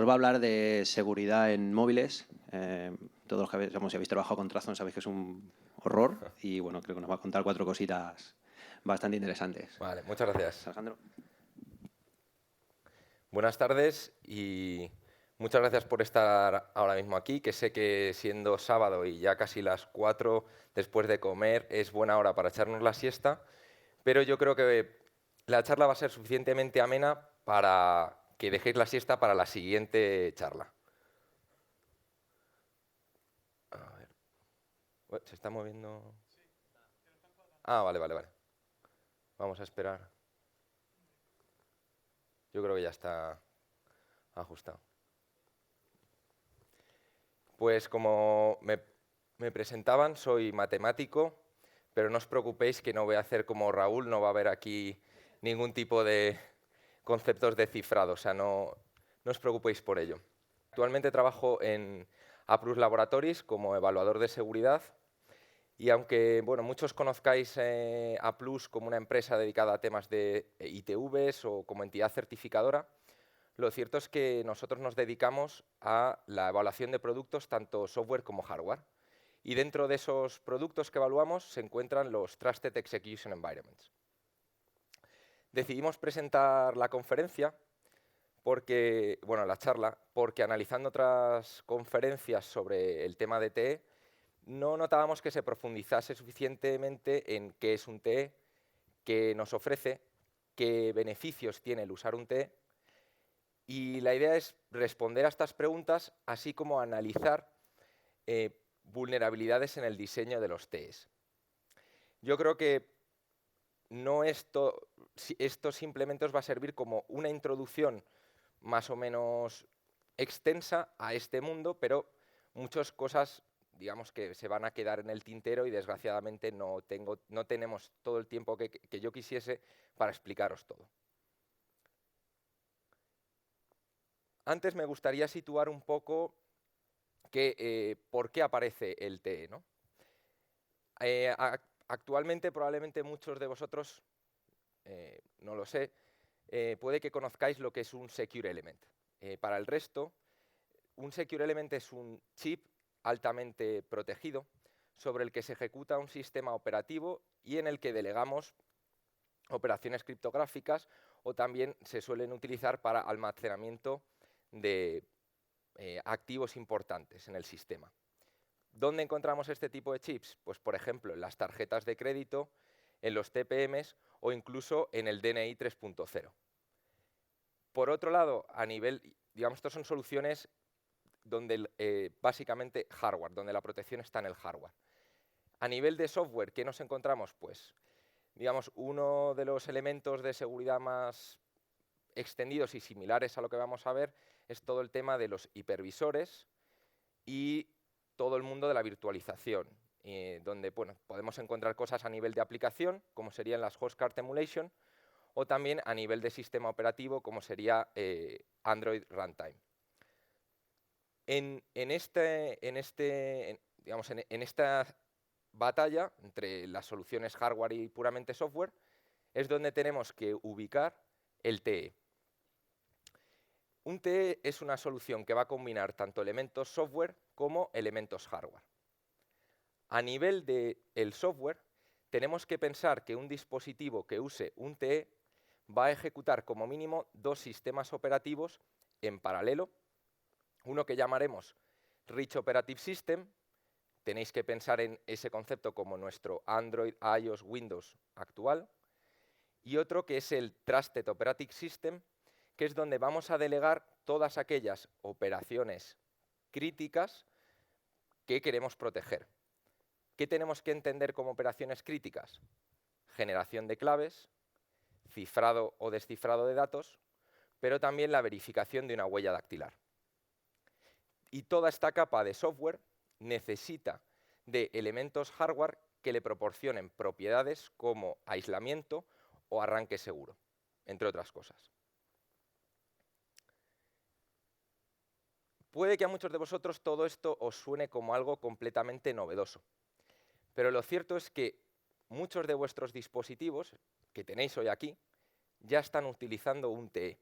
nos va a hablar de seguridad en móviles. Todos los que si habéis trabajado con Trazon sabéis que es un horror y bueno, creo que nos va a contar 4 cositas bastante interesantes. Vale, muchas gracias. Alejandro. Buenas tardes y muchas gracias por estar ahora mismo aquí, que sé que siendo sábado y ya casi las 4 después de comer es buena hora para echarnos la siesta, pero yo creo que la charla va a ser suficientemente amena para que dejéis la siesta para la siguiente charla. A ver. ¿Se está moviendo? Ah, vale. Vamos a esperar. Yo creo que ya está ajustado. Pues como me presentaban, soy matemático, pero no os preocupéis que no voy a hacer como Raúl, no va a haber aquí ningún tipo de conceptos de cifrado, o sea, no os preocupéis por ello. Actualmente trabajo en Applus Laboratories como evaluador de seguridad y aunque bueno, muchos conozcáis Applus como una empresa dedicada a temas de ITVs o como entidad certificadora, lo cierto es que nosotros nos dedicamos a la evaluación de productos, tanto software como hardware. Y dentro de esos productos que evaluamos se encuentran los Trusted Execution Environments. Decidimos presentar la conferencia, la charla, porque analizando otras conferencias sobre el tema de TE, no notábamos que se profundizase suficientemente en qué es un TE, qué nos ofrece, qué beneficios tiene el usar un TE. Y la idea es responder a estas preguntas, así como analizar vulnerabilidades en el diseño de los TEs. Yo creo que esto simplemente os va a servir como una introducción más o menos extensa a este mundo, pero muchas cosas, digamos, que se van a quedar en el tintero y desgraciadamente no tenemos todo el tiempo que yo quisiese para explicaros todo. Antes me gustaría situar un poco por qué aparece el TE, ¿no? Actualmente probablemente muchos de vosotros, no lo sé, puede que conozcáis lo que es un Secure Element. Para el resto, un Secure Element es un chip altamente protegido sobre el que se ejecuta un sistema operativo y en el que delegamos operaciones criptográficas o también se suelen utilizar para almacenamiento de activos importantes en el sistema. ¿Dónde encontramos este tipo de chips? Pues, por ejemplo, en las tarjetas de crédito, en los TPMs o incluso en el DNI 3.0. Por otro lado, estas son soluciones donde básicamente hardware, donde la protección está en el hardware. A nivel de software, ¿qué nos encontramos? Pues, digamos, uno de los elementos de seguridad más extendidos y similares a lo que vamos a ver es todo el tema de los hipervisores y todo el mundo de la virtualización, donde podemos encontrar cosas a nivel de aplicación, como serían las Hostcard Emulation, o también a nivel de sistema operativo, como sería Android Runtime. En esta batalla entre las soluciones hardware y puramente software es donde tenemos que ubicar el TE. Un TE es una solución que va a combinar tanto elementos software como elementos hardware. A nivel del software, tenemos que pensar que un dispositivo que use un TE va a ejecutar como mínimo 2 sistemas operativos en paralelo, uno que llamaremos Rich Operative System, tenéis que pensar en ese concepto como nuestro Android, iOS, Windows actual, y otro que es el Trusted Operating System, que es donde vamos a delegar todas aquellas operaciones críticas que queremos proteger. ¿Qué tenemos que entender como operaciones críticas? Generación de claves, cifrado o descifrado de datos, pero también la verificación de una huella dactilar. Y toda esta capa de software necesita de elementos hardware que le proporcionen propiedades como aislamiento o arranque seguro, entre otras cosas. Puede que a muchos de vosotros todo esto os suene como algo completamente novedoso, pero lo cierto es que muchos de vuestros dispositivos que tenéis hoy aquí ya están utilizando un TE.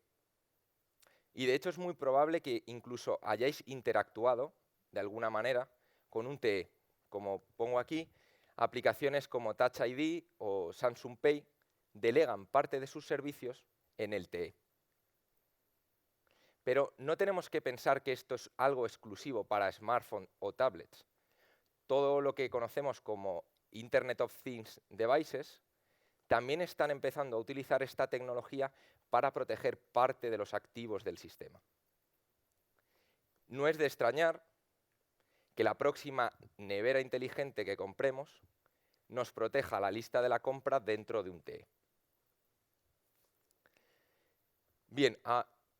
Y de hecho es muy probable que incluso hayáis interactuado de alguna manera con un TE. Como pongo aquí, aplicaciones como Touch ID o Samsung Pay delegan parte de sus servicios en el TE. Pero no tenemos que pensar que esto es algo exclusivo para smartphones o tablets. Todo lo que conocemos como Internet of Things Devices también están empezando a utilizar esta tecnología para proteger parte de los activos del sistema. No es de extrañar que la próxima nevera inteligente que compremos nos proteja la lista de la compra dentro de un TE. Bien,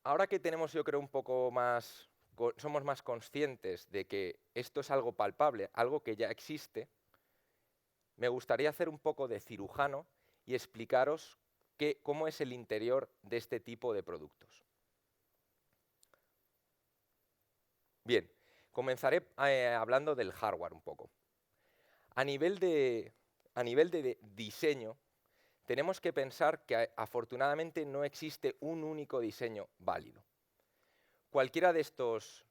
ahora que tenemos, yo creo, un poco más, somos más conscientes de que esto es algo palpable, algo que ya existe, me gustaría hacer un poco de cirujano y explicaros cómo es el interior de este tipo de productos. Bien, comenzaré hablando del hardware un poco. A nivel de diseño, tenemos que pensar que afortunadamente no existe un único diseño válido. Cualquiera de estos...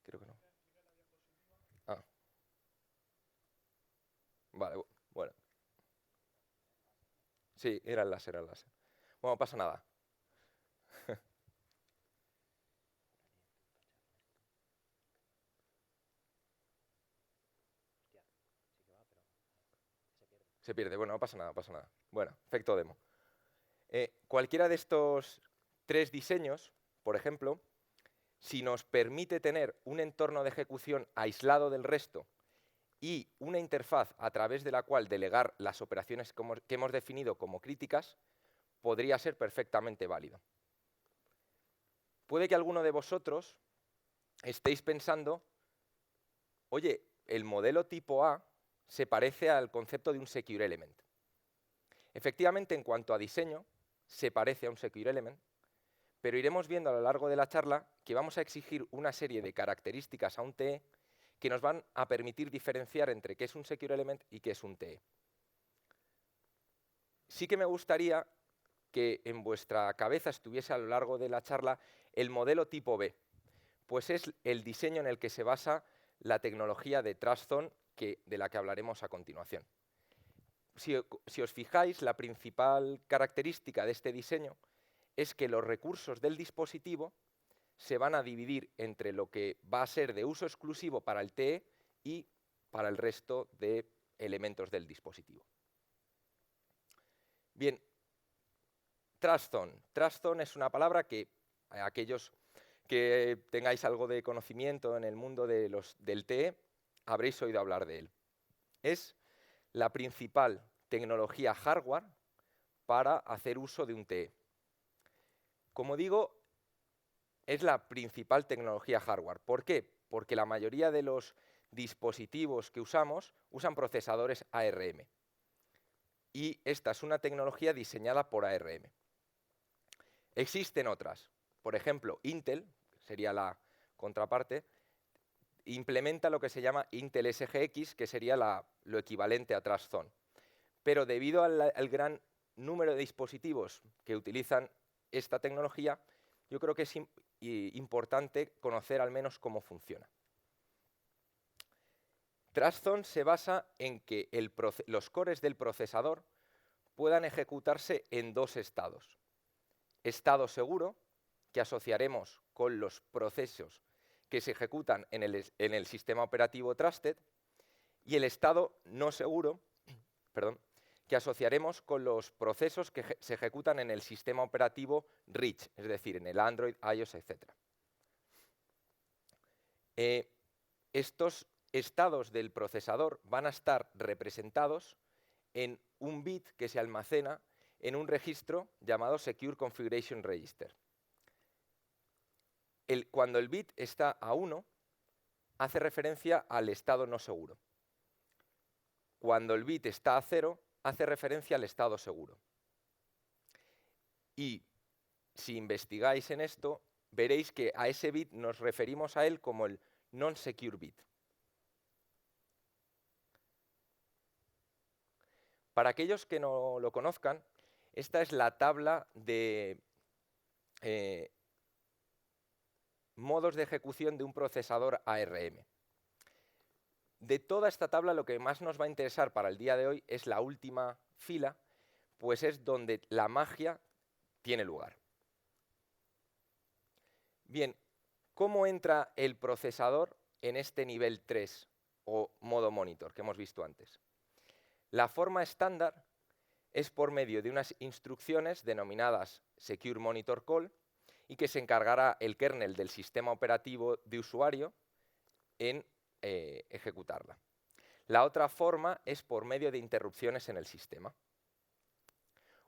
Creo que no. Ah, vale, bueno. Sí, era el láser, era el láser. Bueno, no pasa nada. Se pierde, bueno, no pasa nada, pasa nada. Bueno, efecto demo. Cualquiera de estos tres diseños, por ejemplo, si nos permite tener un entorno de ejecución aislado del resto y una interfaz a través de la cual delegar las operaciones que hemos definido como críticas, podría ser perfectamente válido. Puede que alguno de vosotros estéis pensando, oye, el modelo tipo A se parece al concepto de un Secure Element. Efectivamente, en cuanto a diseño, se parece a un Secure Element, pero iremos viendo a lo largo de la charla que vamos a exigir una serie de características a un TE que nos van a permitir diferenciar entre qué es un Secure Element y qué es un TE. Sí que me gustaría que en vuestra cabeza estuviese a lo largo de la charla el modelo tipo B, pues es el diseño en el que se basa la tecnología de TrustZone de la que hablaremos a continuación. Si os fijáis, la principal característica de este diseño es que los recursos del dispositivo se van a dividir entre lo que va a ser de uso exclusivo para el TE y para el resto de elementos del dispositivo. Bien, TrustZone. TrustZone es una palabra que aquellos que tengáis algo de conocimiento en el mundo del TE habréis oído hablar de él. Es la principal tecnología hardware para hacer uso de un TE. Como digo, es la principal tecnología hardware. ¿Por qué? Porque la mayoría de los dispositivos que usamos usan procesadores ARM. Y esta es una tecnología diseñada por ARM. Existen otras. Por ejemplo, Intel, sería la contraparte, implementa lo que se llama Intel SGX, que sería lo equivalente a TrustZone. Pero debido al gran número de dispositivos que utilizan esta tecnología, yo creo que es importante conocer al menos cómo funciona. TrustZone se basa en que los cores del procesador puedan ejecutarse en dos estados. Estado seguro, que asociaremos con los procesos que se ejecutan en el sistema operativo Trusted, y el estado no seguro, que asociaremos con los procesos que se ejecutan en el sistema operativo Rich, es decir, en el Android, iOS, etc. Estos estados del procesador van a estar representados en un bit que se almacena en un registro llamado Secure Configuration Register. Cuando el bit está a 1, hace referencia al estado no seguro. Cuando el bit está a 0, hace referencia al estado seguro. Y si investigáis en esto, veréis que a ese bit nos referimos a él como el non-secure bit. Para aquellos que no lo conozcan, esta es la tabla de modos de ejecución de un procesador ARM. De toda esta tabla, lo que más nos va a interesar para el día de hoy es la última fila, pues es donde la magia tiene lugar. Bien, ¿cómo entra el procesador en este nivel 3 o modo monitor que hemos visto antes? La forma estándar es por medio de unas instrucciones denominadas Secure Monitor Call y que se encargará el kernel del sistema operativo de usuario en ejecutarla. La otra forma es por medio de interrupciones en el sistema.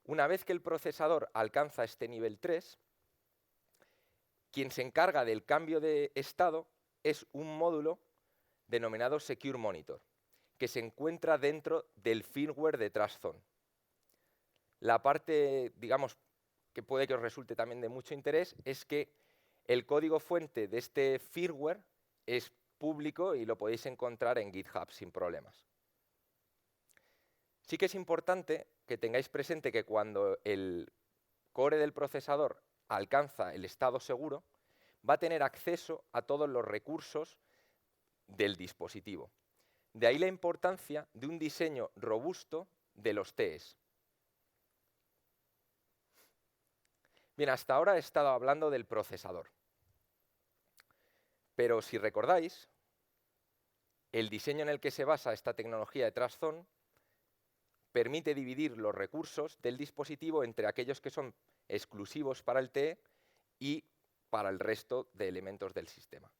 Una vez que el procesador alcanza este nivel 3, quien se encarga del cambio de estado es un módulo denominado Secure Monitor, que se encuentra dentro del firmware de TrustZone. La parte, digamos, que puede que os resulte también de mucho interés es que el código fuente de este firmware es público y lo podéis encontrar en GitHub sin problemas. Sí que es importante que tengáis presente que cuando el core del procesador alcanza el estado seguro, va a tener acceso a todos los recursos del dispositivo. De ahí la importancia de un diseño robusto de los TEs. Bien, hasta ahora he estado hablando del procesador. Pero si recordáis, el diseño en el que se basa esta tecnología de TrustZone permite dividir los recursos del dispositivo entre aquellos que son exclusivos para el TE y para el resto de elementos del sistema.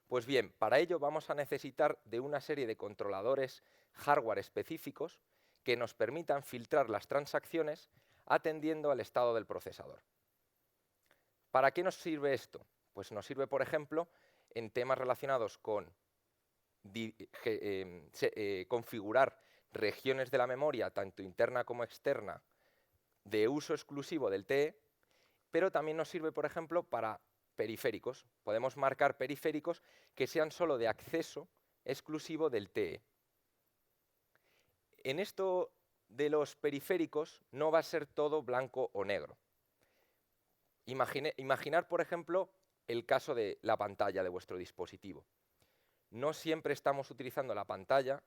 Pues bien, para ello vamos a necesitar de una serie de controladores hardware específicos que nos permitan filtrar las transacciones atendiendo al estado del procesador. ¿Para qué nos sirve esto? Pues nos sirve, por ejemplo, en temas relacionados con configurar regiones de la memoria, tanto interna como externa, de uso exclusivo del TE, pero también nos sirve, por ejemplo, para periféricos. Podemos marcar periféricos que sean solo de acceso exclusivo del TE. En esto de los periféricos no va a ser todo blanco o negro. Imaginar, por ejemplo, el caso de la pantalla de vuestro dispositivo. No siempre estamos utilizando la pantalla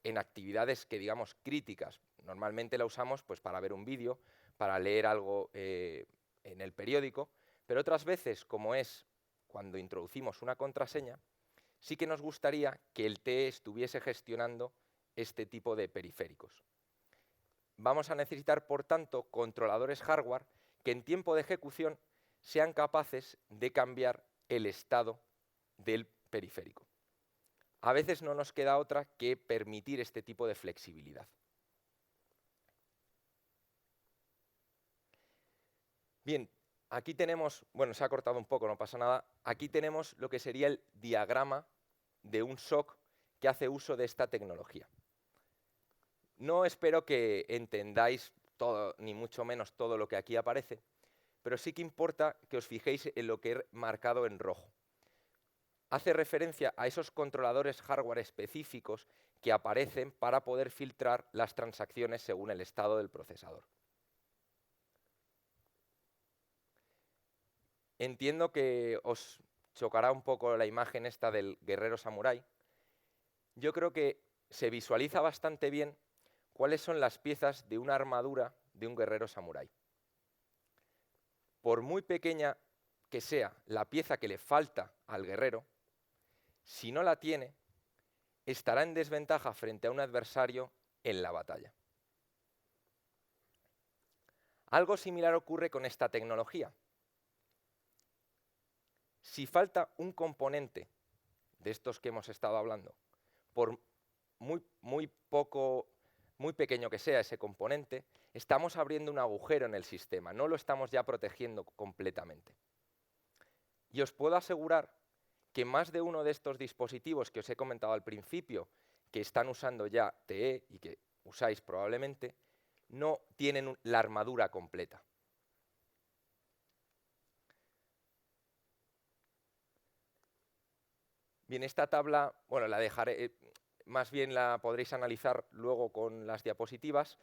en actividades que digamos críticas. Normalmente la usamos pues, para ver un vídeo, para leer algo en el periódico, pero otras veces, como es cuando introducimos una contraseña, sí que nos gustaría que el TE estuviese gestionando este tipo de periféricos. Vamos a necesitar, por tanto, controladores hardware que en tiempo de ejecución sean capaces de cambiar el estado del periférico. A veces no nos queda otra que permitir este tipo de flexibilidad. Bien, aquí tenemos, bueno, se ha cortado un poco, no pasa nada. Aquí tenemos lo que sería el diagrama de un SOC que hace uso de esta tecnología. No espero que entendáis todo, ni mucho menos todo lo que aquí aparece, pero sí que importa que os fijéis en lo que he marcado en rojo. Hace referencia a esos controladores hardware específicos que aparecen para poder filtrar las transacciones según el estado del procesador. Entiendo que os chocará un poco la imagen esta del guerrero samurái. Yo creo que se visualiza bastante bien cuáles son las piezas de una armadura de un guerrero samurái. Por muy pequeña que sea la pieza que le falta al guerrero, si no la tiene, estará en desventaja frente a un adversario en la batalla. Algo similar ocurre con esta tecnología. Si falta un componente de estos que hemos estado hablando, por muy pequeño que sea ese componente, estamos abriendo un agujero en el sistema, no lo estamos ya protegiendo completamente. Y os puedo asegurar que más de uno de estos dispositivos que os he comentado al principio, que están usando ya TE y que usáis probablemente, no tienen la armadura completa. Bien, esta tabla, bueno, la dejaré, más bien la podréis analizar luego con las diapositivas.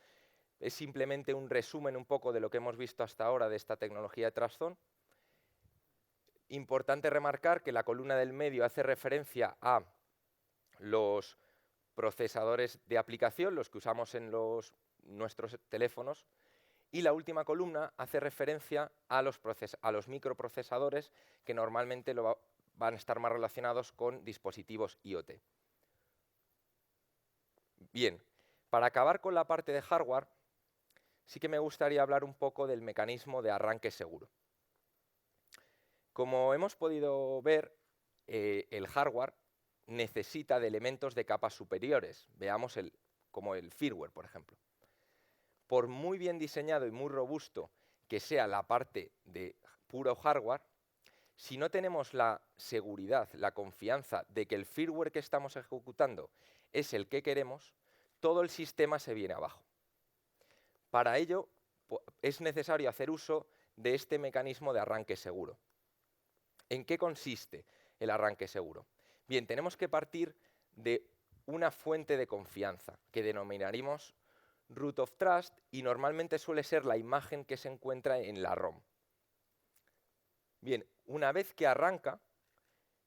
Es simplemente un resumen un poco de lo que hemos visto hasta ahora de esta tecnología de Trustzone. Importante remarcar que la columna del medio hace referencia a los procesadores de aplicación, los que usamos en nuestros teléfonos, y la última columna hace referencia a los microprocesadores que normalmente van a estar más relacionados con dispositivos IoT. Bien, para acabar con la parte de hardware, sí que me gustaría hablar un poco del mecanismo de arranque seguro. Como hemos podido ver, el hardware necesita de elementos de capas superiores. Veamos como el firmware, por ejemplo. Por muy bien diseñado y muy robusto que sea la parte de puro hardware, si no tenemos la seguridad, la confianza de que el firmware que estamos ejecutando es el que queremos, todo el sistema se viene abajo. Para ello, es necesario hacer uso de este mecanismo de arranque seguro. ¿En qué consiste el arranque seguro? Bien, tenemos que partir de una fuente de confianza, que denominaremos root of trust, y normalmente suele ser la imagen que se encuentra en la ROM. Bien, una vez que arranca,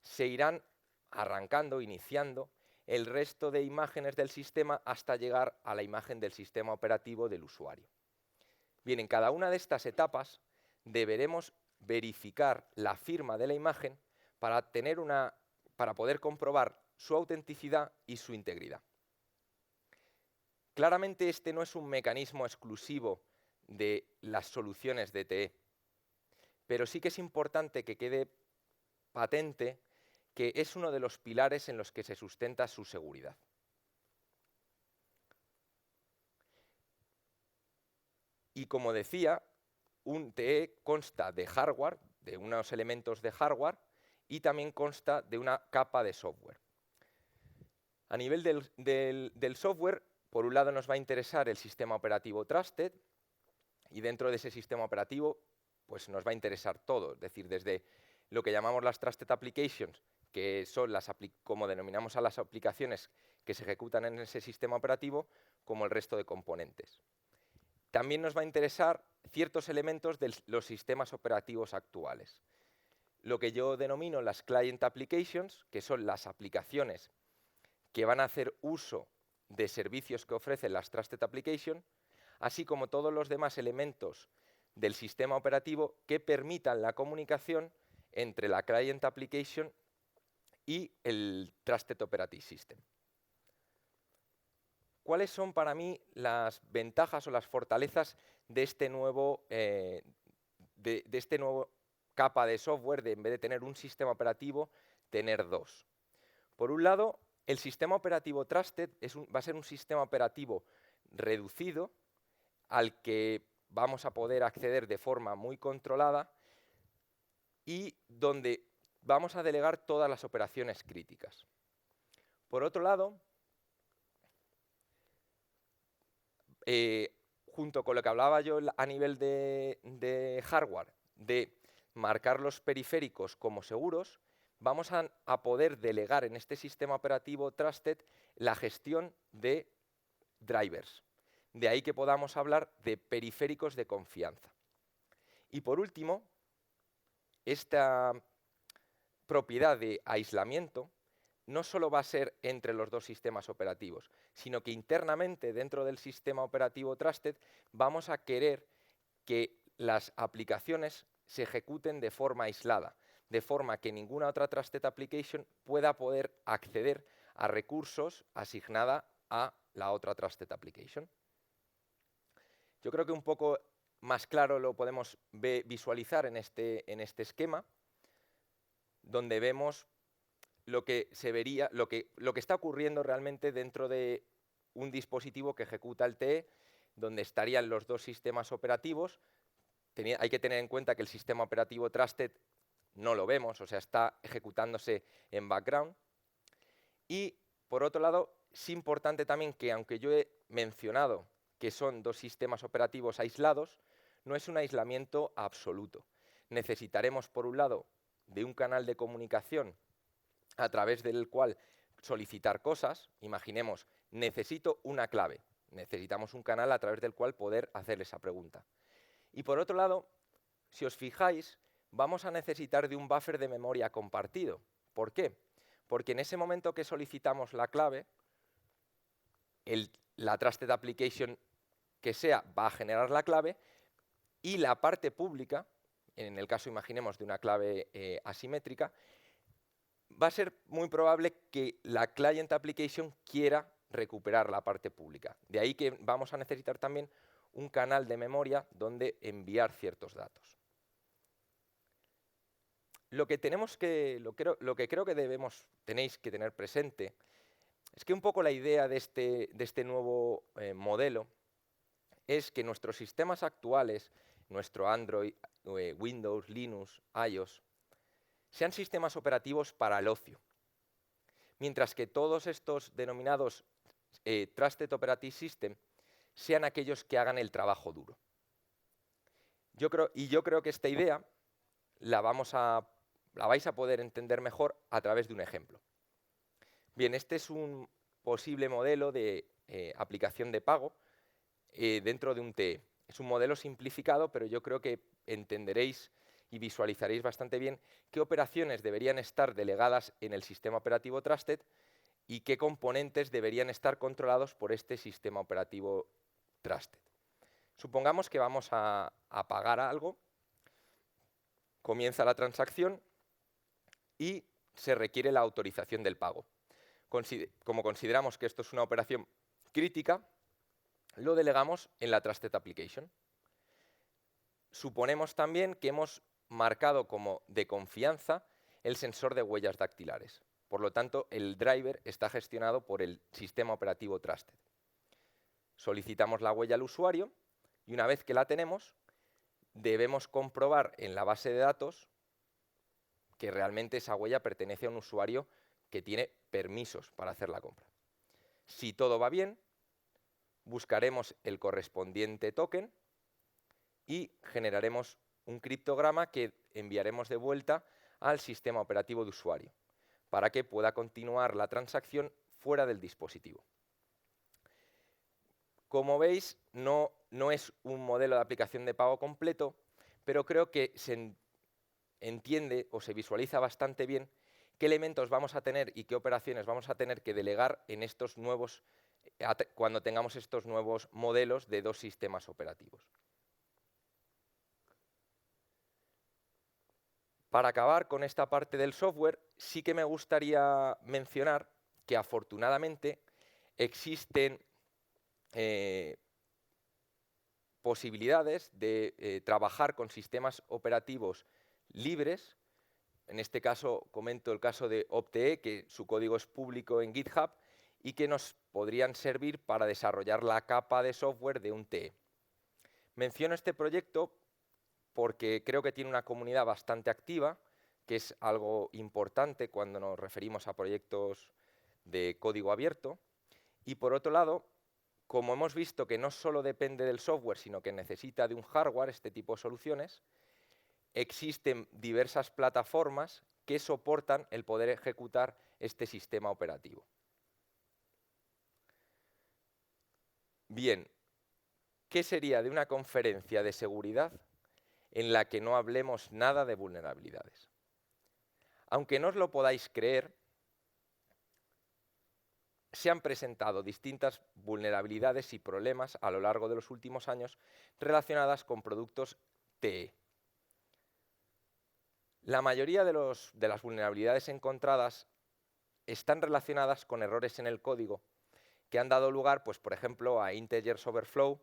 se irán arrancando, iniciando, el resto de imágenes del sistema hasta llegar a la imagen del sistema operativo del usuario. Bien, en cada una de estas etapas deberemos verificar la firma de la imagen para poder comprobar su autenticidad y su integridad. Claramente este no es un mecanismo exclusivo de las soluciones de TE, pero sí que es importante que quede patente que es uno de los pilares en los que se sustenta su seguridad. Y como decía, un TE consta de hardware, de unos elementos de hardware, y también consta de una capa de software. A nivel del software, por un lado nos va a interesar el sistema operativo Trusted, y dentro de ese sistema operativo pues nos va a interesar todo, es decir, desde lo que llamamos las Trusted Applications, que son como denominamos a las aplicaciones que se ejecutan en ese sistema operativo, como el resto de componentes. También nos va a interesar ciertos elementos de los sistemas operativos actuales. Lo que yo denomino las Client Applications, que son las aplicaciones que van a hacer uso de servicios que ofrecen las Trusted Applications, así como todos los demás elementos del sistema operativo que permitan la comunicación entre la Client Application y el Trusted Operating System. ¿Cuáles son para mí las ventajas o las fortalezas de este nuevo capa de software, de en vez de tener un sistema operativo, tener dos? Por un lado, el sistema operativo Trusted va a ser un sistema operativo reducido al que vamos a poder acceder de forma muy controlada y donde vamos a delegar todas las operaciones críticas. Por otro lado, junto con lo que hablaba yo a nivel de hardware, de marcar los periféricos como seguros, vamos a poder delegar en este sistema operativo Trusted la gestión de drivers. De ahí que podamos hablar de periféricos de confianza. Y por último, esta propiedad de aislamiento no solo va a ser entre los dos sistemas operativos, sino que internamente dentro del sistema operativo Trusted vamos a querer que las aplicaciones se ejecuten de forma aislada, de forma que ninguna otra Trusted Application pueda poder acceder a recursos asignada a la otra Trusted Application. Yo creo que un poco más claro lo podemos visualizar en este esquema, donde vemos lo que está ocurriendo realmente dentro de un dispositivo que ejecuta el TE, donde estarían los dos sistemas operativos. Hay que tener en cuenta que el sistema operativo Trusted no lo vemos, o sea, está ejecutándose en background. Y, por otro lado, es importante también que, aunque yo he mencionado que son dos sistemas operativos aislados, no es un aislamiento absoluto. Necesitaremos, por un lado, de un canal de comunicación a través del cual solicitar cosas. Imaginemos, necesito una clave. Necesitamos un canal a través del cual poder hacer esa pregunta. Y por otro lado, si os fijáis, vamos a necesitar de un buffer de memoria compartido. ¿Por qué? Porque en ese momento que solicitamos la clave, la Trusted Application que sea va a generar la clave y la parte pública, en el caso, imaginemos, de una clave asimétrica, va a ser muy probable que la Client Application quiera recuperar la parte pública. De ahí que vamos a necesitar también un canal de memoria donde enviar ciertos datos. Lo que creo que tenéis que tener presente es que un poco la idea de este nuevo modelo es que nuestros sistemas actuales, nuestro Android, Windows, Linux, iOS, sean sistemas operativos para el ocio, mientras que todos estos denominados Trusted Operating System sean aquellos que hagan el trabajo duro. Yo creo que esta idea la vais a poder entender mejor a través de un ejemplo. Bien, este es un posible modelo de aplicación de pago dentro de un TE. Es un modelo simplificado, pero yo creo que entenderéis y visualizaréis bastante bien qué operaciones deberían estar delegadas en el sistema operativo Trusted y qué componentes deberían estar controlados por este sistema operativo Trusted. Supongamos que vamos a pagar algo, comienza la transacción y se requiere la autorización del pago. Como consideramos que esto es una operación crítica, lo delegamos en la Trusted Application. Suponemos también que hemos marcado como de confianza el sensor de huellas dactilares. Por lo tanto, el driver está gestionado por el sistema operativo Trusted. Solicitamos la huella al usuario y una vez que la tenemos, debemos comprobar en la base de datos que realmente esa huella pertenece a un usuario que tiene permisos para hacer la compra. Si todo va bien, buscaremos el correspondiente token y generaremos un criptograma que enviaremos de vuelta al sistema operativo de usuario para que pueda continuar la transacción fuera del dispositivo. Como veis, no es un modelo de aplicación de pago completo, pero creo que se entiende o se visualiza bastante bien qué elementos vamos a tener y qué operaciones vamos a tener que delegar en estos nuevos, cuando tengamos estos nuevos modelos de dos sistemas operativos. Para acabar con esta parte del software, sí que me gustaría mencionar que afortunadamente existen posibilidades de trabajar con sistemas operativos libres. En este caso, comento el caso de Optee, que su código es público en GitHub y que nos podrían servir para desarrollar la capa de software de un TE. Menciono este proyecto porque creo que tiene una comunidad bastante activa, que es algo importante cuando nos referimos a proyectos de código abierto. Y por otro lado, como hemos visto que no solo depende del software, sino que necesita de un hardware, este tipo de soluciones, existen diversas plataformas que soportan el poder ejecutar este sistema operativo. Bien, ¿qué sería de una conferencia de seguridad en la que no hablemos nada de vulnerabilidades? Aunque no os lo podáis creer, se han presentado distintas vulnerabilidades y problemas a lo largo de los últimos años relacionadas con productos TE. La mayoría de las vulnerabilidades encontradas están relacionadas con errores en el código que han dado lugar, pues, por ejemplo, a integers overflow,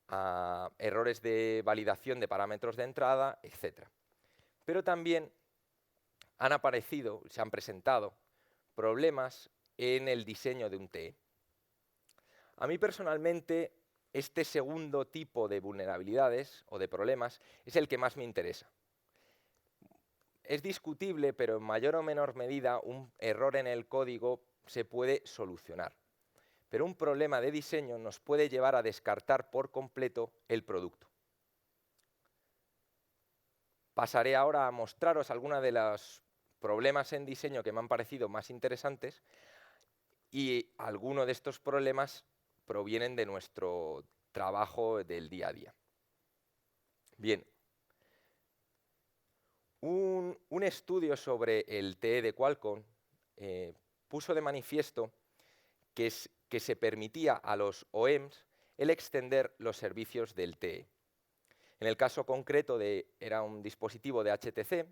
a errores de validación de parámetros de entrada, etc. Pero también se han presentado problemas en el diseño de un TE. A mí personalmente, este segundo tipo de vulnerabilidades o de problemas es el que más me interesa. Es discutible, pero en mayor o menor medida un error en el código se puede solucionar. Pero un problema de diseño nos puede llevar a descartar por completo el producto. Pasaré ahora a mostraros algunos de los problemas en diseño que me han parecido más interesantes, y algunos de estos problemas provienen de nuestro trabajo del día a día. Bien, un estudio sobre el TE de Qualcomm puso de manifiesto que se permitía a los OEMs el extender los servicios del TE. En el caso concreto era un dispositivo de HTC,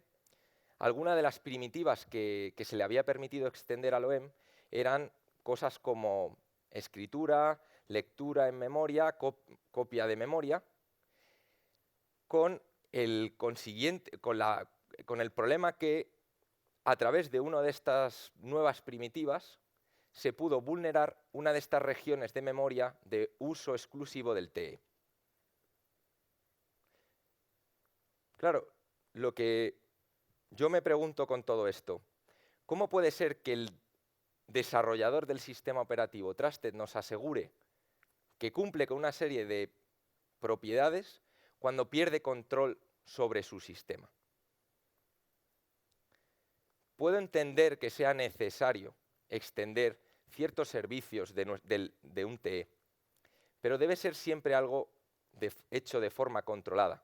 algunas de las primitivas que se le había permitido extender al OEM eran cosas como escritura, lectura en memoria, copia de memoria, con el problema que a través de una de estas nuevas primitivas se pudo vulnerar una de estas regiones de memoria de uso exclusivo del TE. Claro, lo que yo me pregunto con todo esto, ¿cómo puede ser que el desarrollador del sistema operativo Trusted nos asegure que cumple con una serie de propiedades cuando pierde control sobre su sistema? Puedo entender que sea necesario extender ciertos servicios de un TE, pero debe ser siempre algo hecho de forma controlada.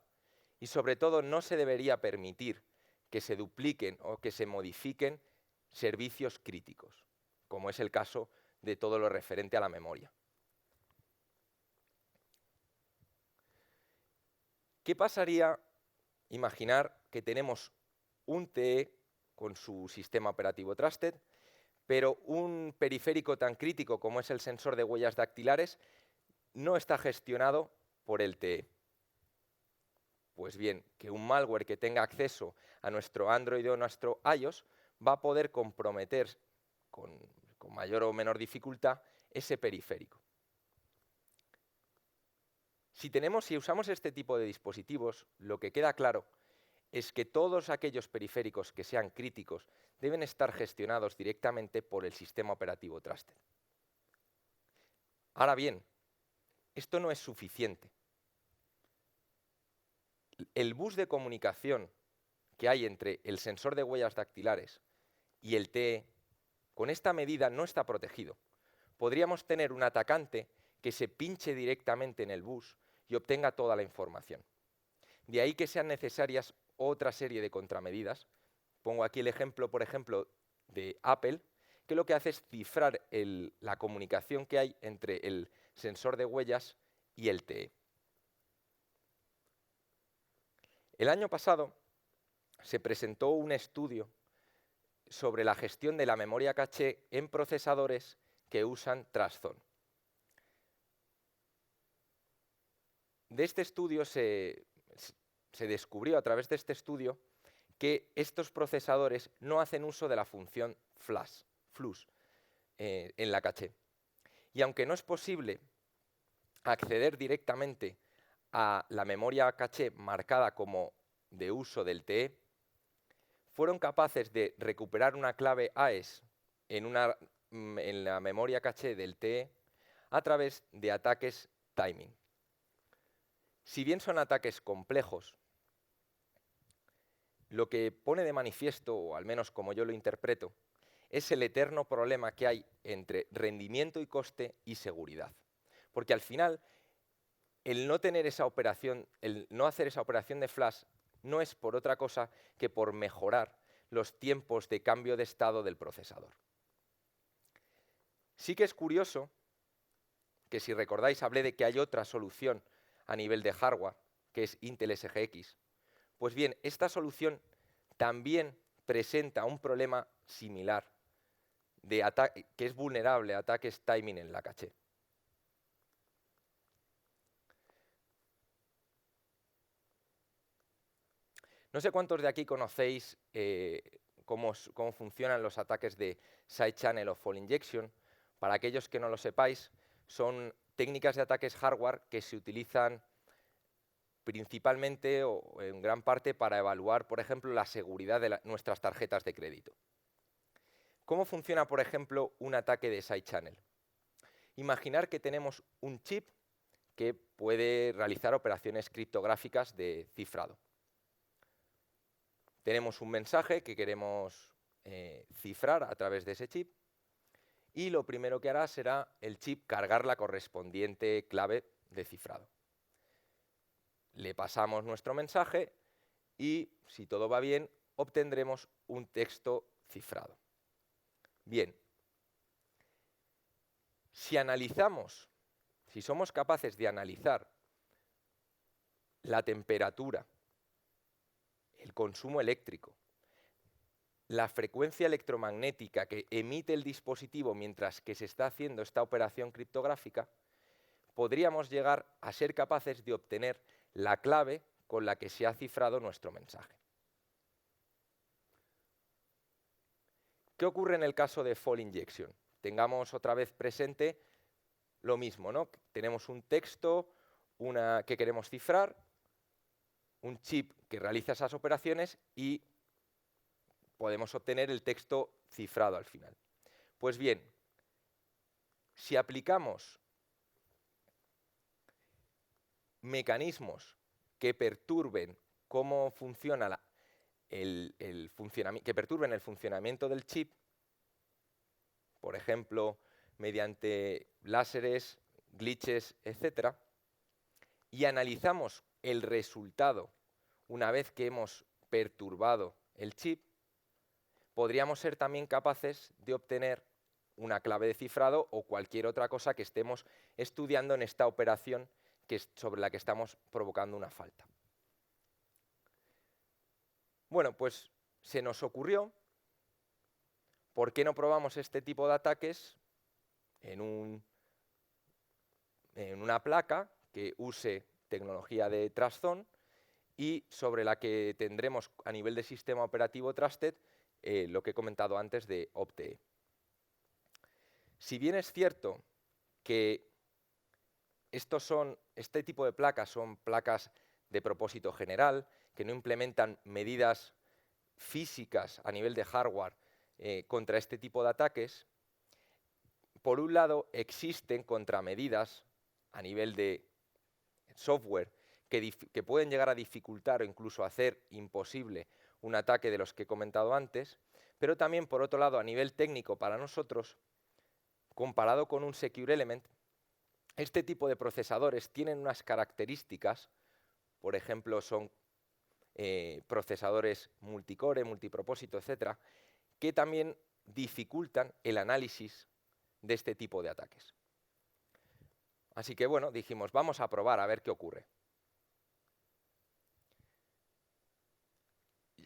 Y sobre todo no se debería permitir que se dupliquen o que se modifiquen servicios críticos, como es el caso de todo lo referente a la memoria. ¿Qué pasaría? Imaginar que tenemos un TE con su sistema operativo Trusted, pero un periférico tan crítico como es el sensor de huellas dactilares no está gestionado por el TE. Pues bien, que un malware que tenga acceso a nuestro Android o nuestro iOS va a poder comprometer con mayor o menor dificultad ese periférico. Si usamos este tipo de dispositivos, lo que queda claro es que todos aquellos periféricos que sean críticos deben estar gestionados directamente por el sistema operativo Trusted. Ahora bien, esto no es suficiente. El bus de comunicación que hay entre el sensor de huellas dactilares y el TE, con esta medida no está protegido. Podríamos tener un atacante que se pinche directamente en el bus y obtenga toda la información. De ahí que sean necesarias otra serie de contramedidas. Pongo aquí el ejemplo, por ejemplo, de Apple, que lo que hace es cifrar la comunicación que hay entre el sensor de huellas y el TE. El año pasado se presentó un estudio sobre la gestión de la memoria caché en procesadores que usan Trustzone. De este estudio se descubrió a través de este estudio que estos procesadores no hacen uso de la función flush en la caché. Y aunque no es posible acceder directamente a la memoria caché marcada como de uso del TE, fueron capaces de recuperar una clave AES en la memoria caché del TE a través de ataques timing. Si bien son ataques complejos, lo que pone de manifiesto, o al menos como yo lo interpreto, es el eterno problema que hay entre rendimiento y coste y seguridad. Porque al final, el no tener esa operación, el no hacer esa operación de flash, no es por otra cosa que por mejorar los tiempos de cambio de estado del procesador. Sí que es curioso que, si recordáis, hablé de que hay otra solución a nivel de hardware, que es Intel SGX. Pues bien, esta solución también presenta un problema similar, que es vulnerable a ataques timing en la caché. No sé cuántos de aquí conocéis cómo funcionan los ataques de side channel o fall injection. Para aquellos que no lo sepáis, son técnicas de ataques hardware que se utilizan principalmente o en gran parte para evaluar, por ejemplo, la seguridad de nuestras tarjetas de crédito. ¿Cómo funciona, por ejemplo, un ataque de side channel? Imaginar que tenemos un chip que puede realizar operaciones criptográficas de cifrado. Tenemos un mensaje que queremos cifrar a través de ese chip y lo primero que hará será el chip cargar la correspondiente clave de cifrado. Le pasamos nuestro mensaje y, si todo va bien, obtendremos un texto cifrado. Bien, si somos capaces de analizar la temperatura, el consumo eléctrico, la frecuencia electromagnética que emite el dispositivo mientras que se está haciendo esta operación criptográfica, podríamos llegar a ser capaces de obtener la clave con la que se ha cifrado nuestro mensaje. ¿Qué ocurre en el caso de Fall Injection? Tengamos otra vez presente lo mismo, ¿no? Tenemos un texto que queremos cifrar, un chip que realiza esas operaciones y podemos obtener el texto cifrado al final. Pues bien, si aplicamos mecanismos que perturben cómo funciona que perturben el funcionamiento del chip, por ejemplo, mediante láseres, glitches, etc., y analizamos el resultado una vez que hemos perturbado el chip, podríamos ser también capaces de obtener una clave de cifrado o cualquier otra cosa que estemos estudiando en esta operación sobre la que estamos provocando una falta. Bueno, pues se nos ocurrió, ¿por qué no probamos este tipo de ataques en una placa que use tecnología de Trustzone y sobre la que tendremos a nivel de sistema operativo Trusted lo que he comentado antes de Optee? Si bien es cierto que este tipo de placas son placas de propósito general, que no implementan medidas físicas a nivel de hardware contra este tipo de ataques, por un lado existen contramedidas a nivel de software que pueden llegar a dificultar o incluso hacer imposible un ataque de los que he comentado antes, pero también, por otro lado, a nivel técnico para nosotros, comparado con un Secure Element, este tipo de procesadores tienen unas características, por ejemplo, son procesadores multicore, multipropósito, etcétera, que también dificultan el análisis de este tipo de ataques. Así que bueno, dijimos, vamos a probar a ver qué ocurre.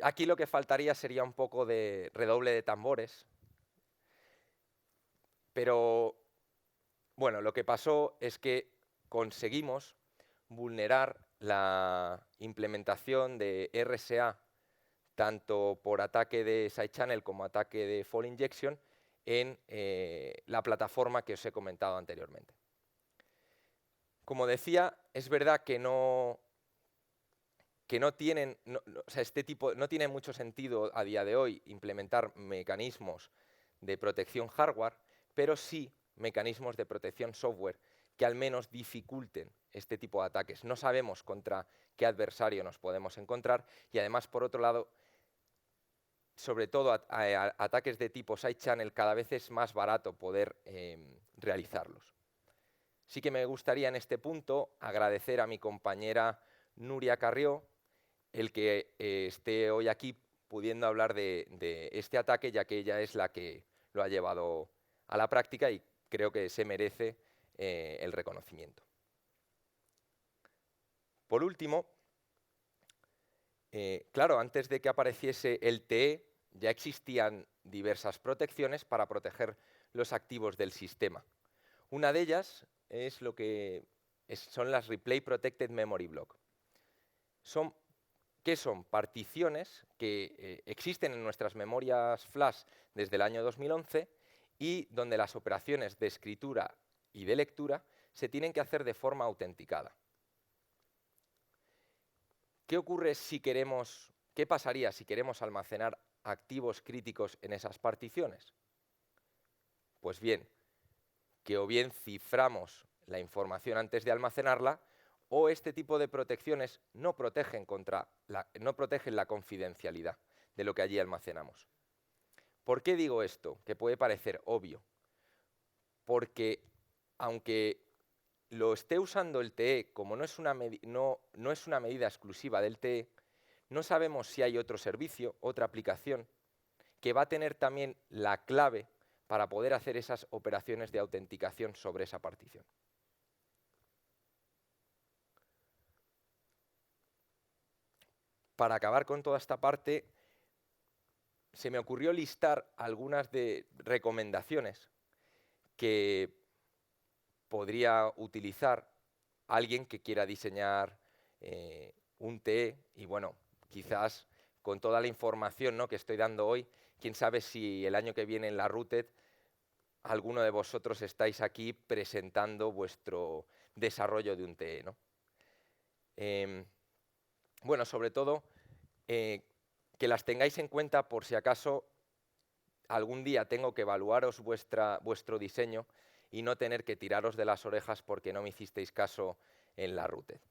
Aquí lo que faltaría sería un poco de redoble de tambores, pero bueno, lo que pasó es que conseguimos vulnerar la implementación de RSA tanto por ataque de side channel como ataque de Fall Injection en la plataforma que os he comentado anteriormente. Como decía, es verdad que no tiene mucho sentido a día de hoy implementar mecanismos de protección hardware, pero sí mecanismos de protección software que al menos dificulten este tipo de ataques. No sabemos contra qué adversario nos podemos encontrar y además, por otro lado, sobre todo ataques de tipo side channel, cada vez es más barato poder realizarlos. Sí que me gustaría en este punto agradecer a mi compañera Nuria Carrió el que esté hoy aquí pudiendo hablar de este ataque, ya que ella es la que lo ha llevado a la práctica y creo que se merece el reconocimiento. Por último, claro, antes de que apareciese el TE, ya existían diversas protecciones para proteger los activos del sistema. Una de ellas es son las Replay Protected Memory Block. ¿Qué son? Particiones que existen en nuestras memorias flash desde el año 2011 y donde las operaciones de escritura y de lectura se tienen que hacer de forma autenticada. ¿Qué pasaría si queremos almacenar activos críticos en esas particiones? Pues bien, que o bien ciframos la información antes de almacenarla, o este tipo de protecciones no protegen la confidencialidad de lo que allí almacenamos. ¿Por qué digo esto? Que puede parecer obvio. porque aunque lo esté usando el TE, como no es una medida exclusiva del TE, no sabemos si hay otro servicio, otra aplicación, que va a tener también la clave para poder hacer esas operaciones de autenticación sobre esa partición. Para acabar con toda esta parte, se me ocurrió listar algunas de recomendaciones que podría utilizar alguien que quiera diseñar un TE y bueno, quizás con toda la información, ¿no?, que estoy dando hoy, quién sabe si el año que viene en la Routed alguno de vosotros estáis aquí presentando vuestro desarrollo de un TE, ¿no? Bueno, sobre todo que las tengáis en cuenta por si acaso algún día tengo que evaluaros vuestro diseño y no tener que tiraros de las orejas porque no me hicisteis caso en la Routed.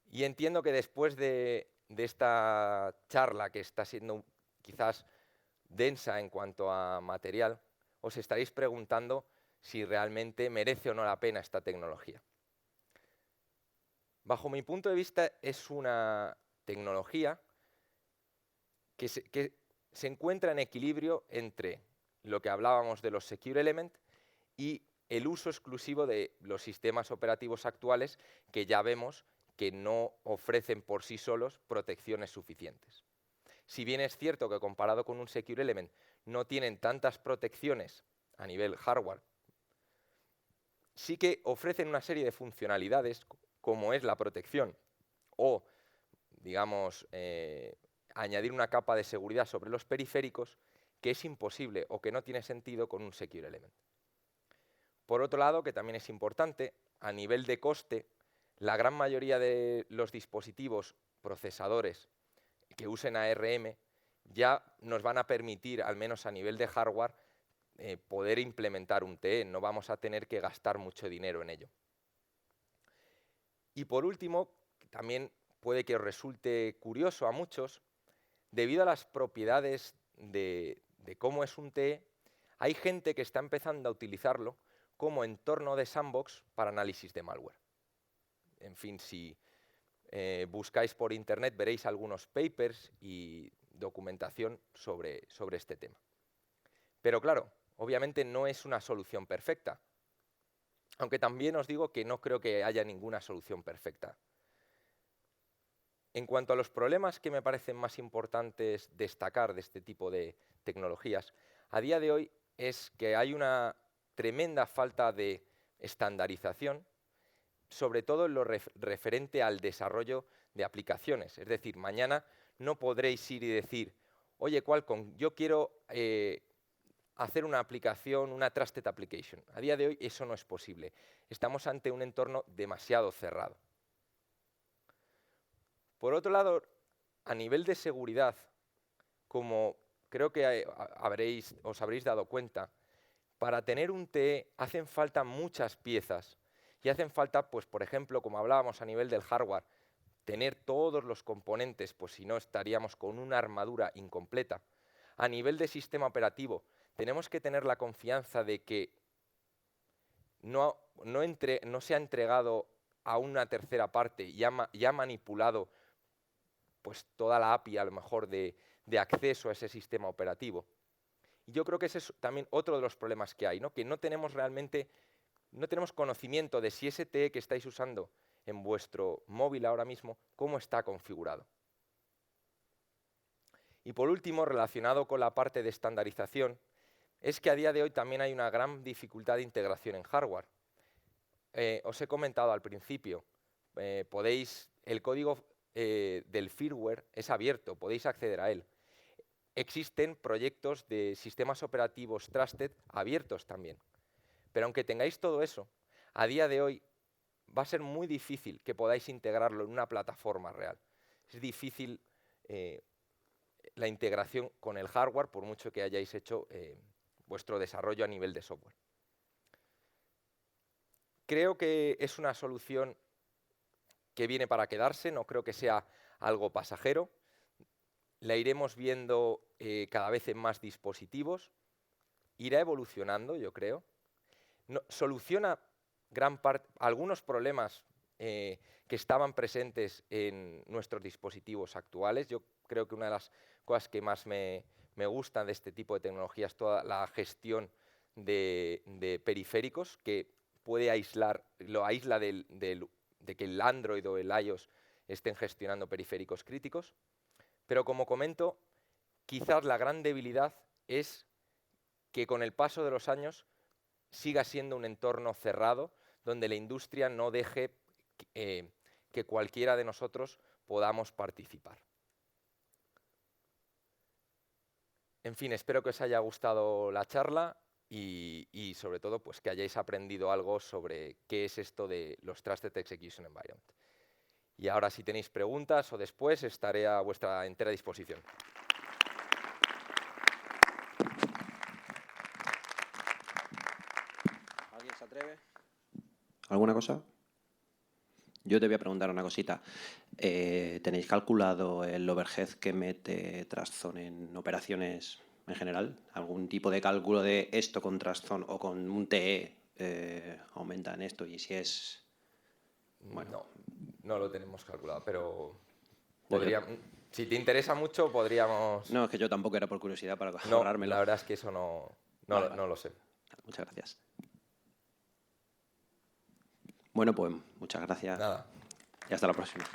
Y entiendo que después de esta charla, que está siendo quizás densa en cuanto a material, os estaréis preguntando si realmente merece o no la pena esta tecnología. Bajo mi punto de vista, es una tecnología que se encuentra en equilibrio entre lo que hablábamos de los Secure Element y el uso exclusivo de los sistemas operativos actuales que ya vemos que no ofrecen por sí solos protecciones suficientes. Si bien es cierto que comparado con un Secure Element no tienen tantas protecciones a nivel hardware, sí que ofrecen una serie de funcionalidades como es la protección o, digamos, añadir una capa de seguridad sobre los periféricos que es imposible o que no tiene sentido con un Secure Element. Por otro lado, que también es importante, a nivel de coste, la gran mayoría de los dispositivos procesadores que usen ARM ya nos van a permitir, al menos a nivel de hardware, poder implementar un TE. No vamos a tener que gastar mucho dinero en ello. Y por último, también puede que os resulte curioso a muchos, debido a las propiedades de cómo es un TE, hay gente que está empezando a utilizarlo como entorno de sandbox para análisis de malware. En fin, si buscáis por internet veréis algunos papers y documentación sobre este tema. Pero claro, obviamente no es una solución perfecta, aunque también os digo que no creo que haya ninguna solución perfecta. En cuanto a los problemas que me parecen más importantes destacar de este tipo de tecnologías, a día de hoy es que hay una tremenda falta de estandarización, sobre todo en lo referente al desarrollo de aplicaciones. Es decir, mañana no podréis ir y decir, oye, Qualcomm, yo quiero hacer una aplicación, una trusted application. A día de hoy eso no es posible. Estamos ante un entorno demasiado cerrado. Por otro lado, a nivel de seguridad, como creo que os habréis dado cuenta, para tener un TE hacen falta muchas piezas y hacen falta, pues, por ejemplo, como hablábamos a nivel del hardware, tener todos los componentes, pues si no estaríamos con una armadura incompleta. A nivel de sistema operativo, tenemos que tener la confianza de que no se ha entregado a una tercera parte y ha manipulado pues toda la API a lo mejor de acceso a ese sistema operativo. Y yo creo que ese es también otro de los problemas que hay, ¿no? Que no tenemos conocimiento de si ese TE que estáis usando en vuestro móvil ahora mismo, cómo está configurado. Y por último, relacionado con la parte de estandarización, es que a día de hoy también hay una gran dificultad de integración en hardware. Os he comentado al principio, el código del firmware es abierto, podéis acceder a él. Existen proyectos de sistemas operativos trusted abiertos también. Pero aunque tengáis todo eso, a día de hoy va a ser muy difícil que podáis integrarlo en una plataforma real. Es difícil la integración con el hardware, por mucho que hayáis hecho vuestro desarrollo a nivel de software. Creo que es una solución que viene para quedarse, no creo que sea algo pasajero. la iremos viendo cada vez en más dispositivos, irá evolucionando, yo creo. Soluciona algunos problemas que estaban presentes en nuestros dispositivos actuales. Yo creo que una de las cosas que más me gustan de este tipo de tecnología es toda la gestión de periféricos, que puede lo aísla de que el Android o el iOS estén gestionando periféricos críticos. Pero como comento, quizás la gran debilidad es que con el paso de los años siga siendo un entorno cerrado donde la industria no deje que cualquiera de nosotros podamos participar. En fin, espero que os haya gustado la charla y sobre todo pues, que hayáis aprendido algo sobre qué es esto de los Trusted Execution Environment. Y ahora, si tenéis preguntas o después, estaré a vuestra entera disposición. ¿Alguien se atreve? ¿Alguna cosa? Yo te voy a preguntar una cosita. ¿Tenéis calculado el overhead que mete Trustzone en operaciones en general? ¿Algún tipo de cálculo de esto con Trustzone o con un TE aumenta en esto? Y si es... Bueno, no lo tenemos calculado, pero No, si te interesa mucho, podríamos... No, es que yo tampoco era por curiosidad para No, ahorrármelo. la verdad es que eso no lo sé. Muchas gracias. Bueno, pues muchas gracias. Nada. Y hasta la próxima.